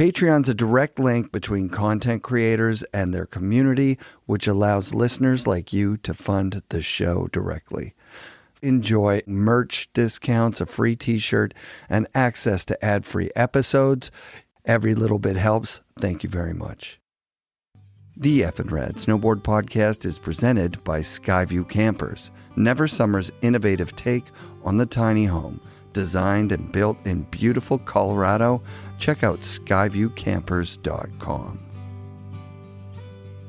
Patreon's a direct link between content creators and their community, which allows listeners like you to fund the show directly. Enjoy merch discounts, a free t-shirt, and access to ad-free episodes. Every little bit helps. Thank you very much. The FNRad Snowboard Podcast is presented by Skyview Campers, Never Summer's innovative take on the tiny home. Designed and built in beautiful Colorado. Check out skyviewcampers.com.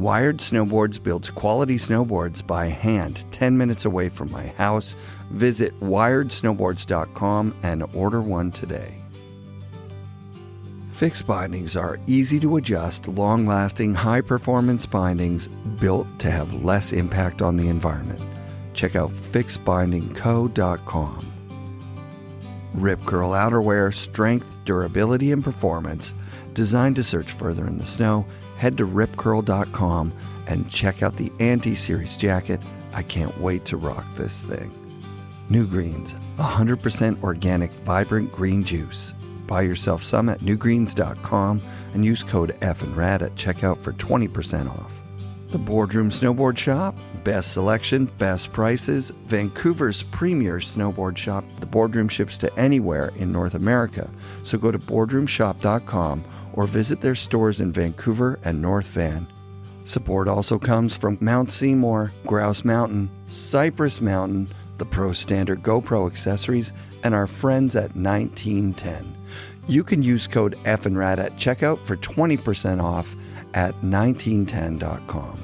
Wired Snowboards builds quality snowboards by hand 10 minutes away from my house. Visit wiredsnowboards.com and order one today. Fixed bindings are easy to adjust, long-lasting, high-performance bindings built to have less impact on the environment. Check out fixedbindingco.com. Rip Curl outerwear, strength, durability, and performance. Designed to search further in the snow, head to ripcurl.com and check out the Anti-Series jacket. I can't wait to rock this thing. New Greens, 100% organic, vibrant green juice. Buy yourself some at newgreens.com and use code FNRad at checkout for 20% off. The Boardroom Snowboard Shop, best selection, best prices, Vancouver's premier snowboard shop. The Boardroom ships to anywhere in North America, so go to boardroomshop.com or visit their stores in Vancouver and North Van. Support also comes from Mount Seymour, Grouse Mountain, Cypress Mountain, the Pro Standard GoPro accessories, and our friends at 1910. You can use code FNRAD at checkout for 20% off at 1910.com.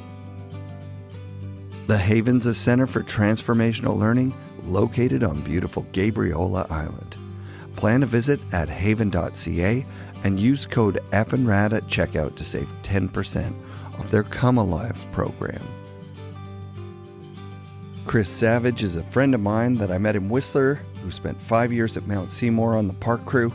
The Haven's a center for transformational learning located on beautiful Gabriola Island. Plan a visit at haven.ca and use code FNRAD at checkout to save 10% off their Come Alive program. Chris Savage is a friend of mine that I met in Whistler, who spent 5 years at Mount Seymour on the park crew.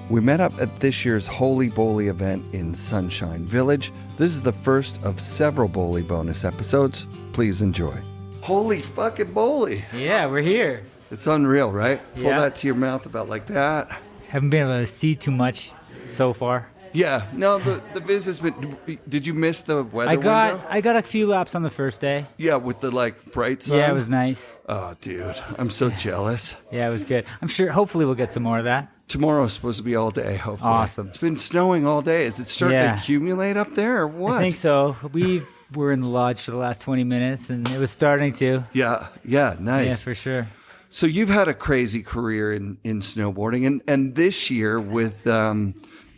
We met up at this year's Holy Bowly event in Sunshine Village. This is the first of several Bowly bonus episodes. Please enjoy. Holy fucking Bowly. Yeah, we're here. It's unreal, right? Pull Yeah. that to your mouth about like that. Haven't been able to see too much so far. Yeah, no, the viz has been... Did you miss the weather window? I got a few laps on the first day. Yeah, with the like bright sun. Yeah, it was nice. Oh, dude, I'm so jealous. Yeah, it was good. I'm sure, hopefully we'll get some more of that. Tomorrow's supposed to be all day, hopefully. Awesome. It's been snowing all day. Is it starting to Yeah. accumulate up there or what? I think so. We were in the lodge for the last 20 minutes, and it was starting to. Yeah, nice. Yeah, for sure. So you've had a crazy career in snowboarding, and this year with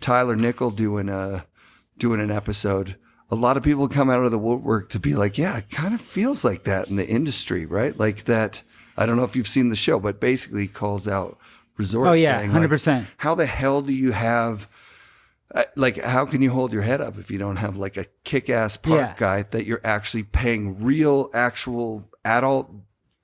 Tyler Nickel doing an episode, a lot of people come out of the woodwork to be like, yeah, it kind of feels like that in the industry, right? Like that. I don't know if you've seen the show, but basically he calls out resorts. Oh yeah, saying, 100%. like, how the hell do you have? Like, how can you hold your head up if you don't have like a kick-ass park guy that you're actually paying real, actual adult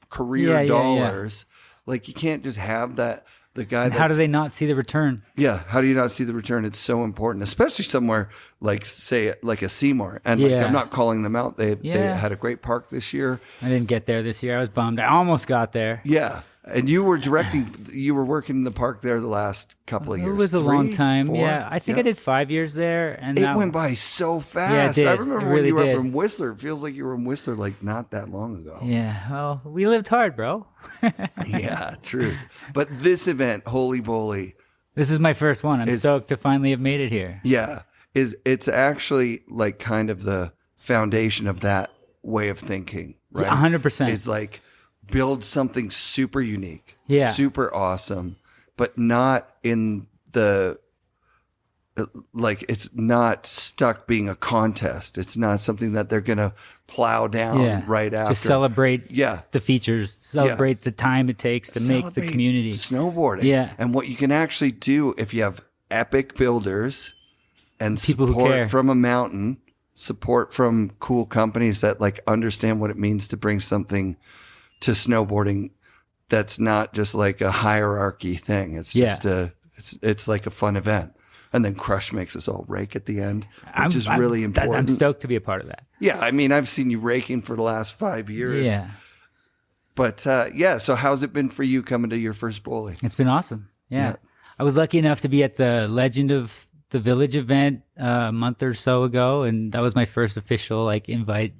career dollars? Like, you can't just have that. The guy. And how do they not see the return? Yeah, how do you not see the return? It's so important, especially somewhere like, say, like a Seymour. And like, I'm not calling them out. They had a great park this year. I didn't get there this year. I was bummed. I almost got there. Yeah. And you were working in the park there the last couple of years. It was a long time. 4? Yeah, I think I did 5 years there, and it went by so fast. Yeah, it did. I remember It when really you were did. up in Whistler. It feels like you were in Whistler like not that long ago. Yeah, well, we lived hard, bro. Yeah, truth. But this event, Holy Bowly, This is my first one. I'm stoked to finally have made it here. yeah, it's actually like kind of the foundation of that way of thinking, right? 100%. It's like build something super unique, Yeah. super awesome, but not in the like it's not stuck being a contest. It's not something that they're gonna plow down right after. Just celebrate Yeah. the features, celebrate the time it takes to make the Celebrate community. snowboarding. Yeah. And what you can actually do if you have epic builders and People who care. support from a mountain, support from cool companies that like understand what it means to bring something to snowboarding that's not just like a hierarchy thing. It's just it's like a fun event. And then Crush makes us all rake at the end, which is really important. I'm stoked to be a part of that. Yeah, I mean, I've seen you raking for the last 5 years. Yeah. But so how's it been for you coming to your first bowling? It's been awesome. Yeah. I was lucky enough to be at the Legend of the village event a month or so ago, and that was my first official like invite.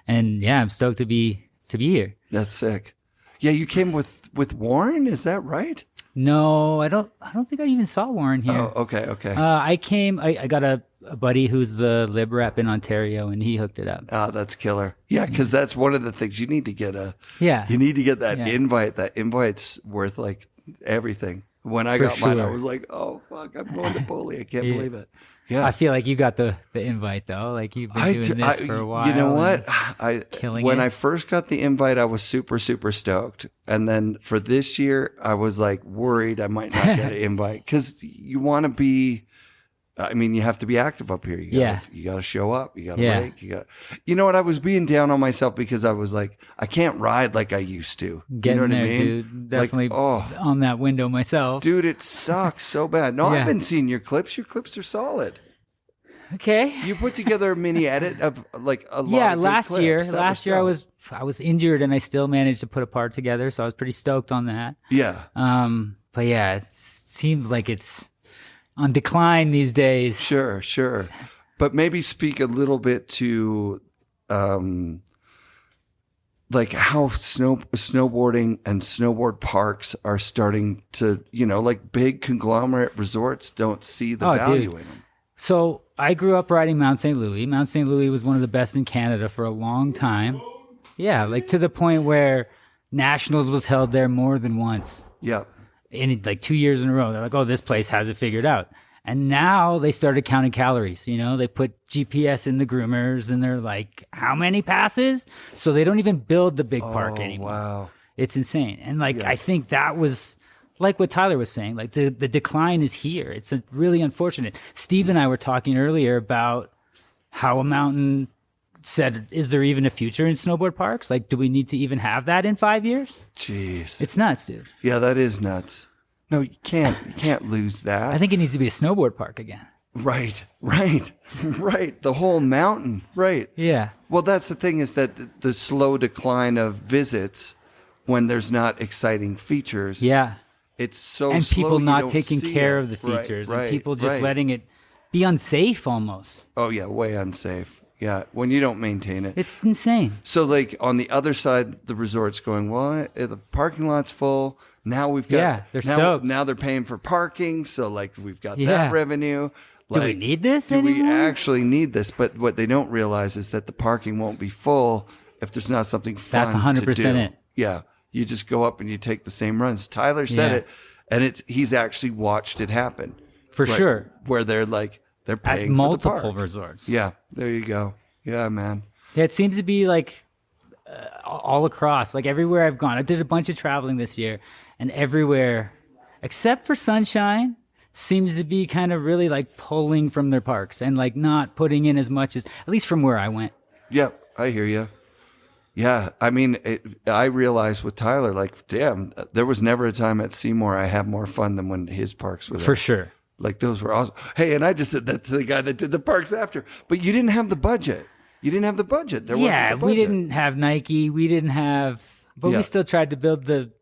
And yeah, I'm stoked to be here. That's sick. Yeah, you came with Warren, is that right? No, I don't think I even saw Warren here. Oh, okay. I got a buddy who's the Lib rep in Ontario, and he hooked it up. Oh, that's killer. Yeah, because that's one of the things you need to get You need to get that invite. That invite's worth like everything. When I got mine, I was like, oh fuck, I'm going to Bully. I can't believe it. Yeah, I feel like you got the invite though. Like you've been doing this for a while. You know what? When I I first got the invite, I was super, super stoked. And then for this year, I was like worried I might not get an invite because you want to be. I mean, you have to be active up here. You got to show up. You got to rake. You know what? I was being down on myself because I was like, I can't ride like I used to. Getting you know what there, I mean? Dude. Definitely on that window myself. Dude, it sucks so bad. No, I've been seeing your clips. Your clips are solid. Okay. You put together a mini edit of like a lot of good last clips. year. Last year I was injured and I still managed to put a part together, so I was pretty stoked on that. Yeah. But yeah, it seems like it's on decline these days. Sure. But maybe speak a little bit to like how snowboarding and snowboard parks are starting to, like big conglomerate resorts don't see the value in them. So I grew up riding Mount St. Louis. Mount St. Louis was one of the best in Canada for a long time. Yeah, like to the point where Nationals was held there more than once. Yeah. In like 2 years in a row. They're like, oh, this place has it figured out. And now they started counting calories. They put GPS in the groomers and they're like, how many passes? So they don't even build the big park anymore. Wow. It's insane. And I think that was like what Tyler was saying, like the decline is here. It's really unfortunate. Steve and I were talking earlier about how a mountain said, is there even a future in snowboard parks? Like, do we need to even have that in 5 years? Jeez. It's nuts, dude. Yeah, that is nuts. No, you can't lose that. I think it needs to be a snowboard park again. Right. The whole mountain. Right. Yeah. Well, that's the thing is that the slow decline of visits when there's not exciting features. Yeah. It's so and slow, people you not don't taking see care it. of the features Right, and people just right. letting it be unsafe almost. Oh, yeah, way unsafe. Yeah, when you don't maintain it. It's insane. So, like, on the other side, the resort's going, well, the parking lot's full. Now we've got... they're stoked. Now they're paying for parking, so, like, we've got that revenue. Like, do we need this do anymore? we actually need this? But what they don't realize is that the parking won't be full if there's not something fun That's 100% to do. it. Yeah, you just go up and you take the same runs. Tyler said it, and he's actually watched it happen. For sure. Where they're like, they're paying at for multiple the park. resorts. Yeah, there you go. Yeah, man. Yeah, it seems to be like all across, like everywhere I've gone. I did a bunch of traveling this year, and everywhere, except for Sunshine, seems to be kind of really like pulling from their parks and like not putting in as much as, at least from where I went. Yep, I hear you. Yeah, I mean, I realized with Tyler, like, damn, there was never a time at Seymour I had more fun than when his parks were there. For sure. Like, those were awesome. Hey, and I just said that to the guy that did the parks after. But you didn't have the budget. There wasn't the budget. We didn't have Nike. We didn't have, but we still tried to build the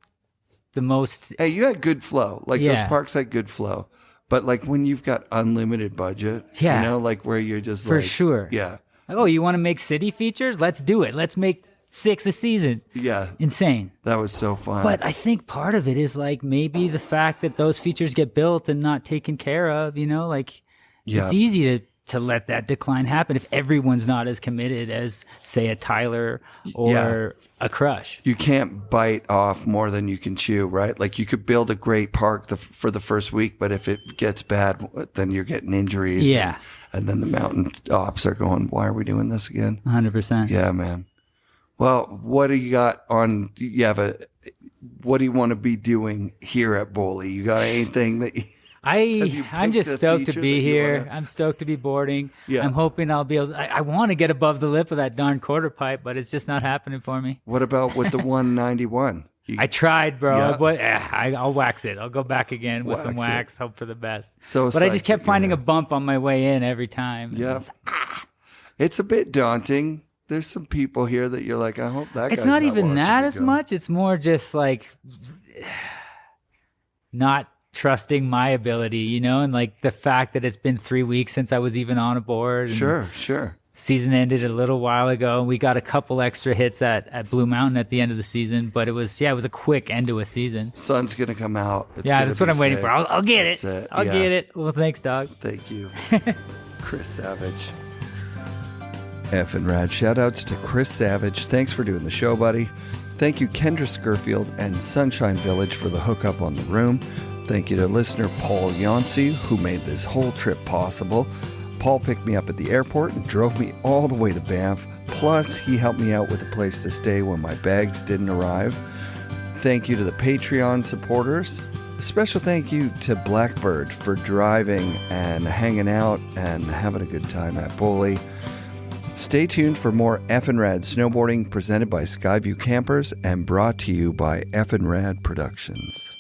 most. Hey, you had good flow. Like, those parks had good flow. But, like, when you've got unlimited budget, like where you're just For sure. Yeah. Like, oh, you want to make city features? Let's do it. Let's make 6 a season. Yeah. Insane. That was so fun. But I think part of it is like maybe the fact that those features get built and not taken care of, it's easy to let that decline happen if everyone's not as committed as, say, a Tyler or a Crush. You can't bite off more than you can chew, right? Like, you could build a great park for the first week, but if it gets bad, then you're getting injuries. Yeah. And then the mountain ops are going, why are we doing this again? 100%. Yeah, man. Well, what do you got on? What do you want to be doing here at Bully? You got anything that? I'm just stoked to be here. I'm stoked to be boarding. Yeah. I'm hoping I'll be able. I want to get above the lip of that darn quarter pipe, but it's just not happening for me. What about with the 191? I tried, bro. Yeah. But I'll wax it. I'll go back again with some wax. Hope for the best. But I just kept finding a bump on my way in every time. Yeah. It's a bit daunting. There's some people here that you're like, I hope that. It's not even that as much. It's more just like not trusting my ability, and like the fact that it's been 3 weeks since I was even on a board. And Sure. season ended a little while ago. We got a couple extra hits at Blue Mountain at the end of the season, but it was a quick end to a season. Sun's going to come out. That's what I'm waiting for. I'll get it. That's it. I'll get it. Well, thanks, dog. Thank you. Chris Savage. FNRad shoutouts to Chris Savage. Thanks for doing the show, buddy. Thank you, Kendra Scurfield and Sunshine Village for the hookup on the room. Thank you to listener Paul Yancey, who made this whole trip possible. Paul picked me up at the airport and drove me all the way to Banff. Plus, he helped me out with a place to stay when my bags didn't arrive. Thank you to the Patreon supporters. A special thank you to Blackbird for driving and hanging out and having a good time at Bully. Stay tuned for more FNRad snowboarding presented by Skyview Campers and brought to you by FNRad Productions.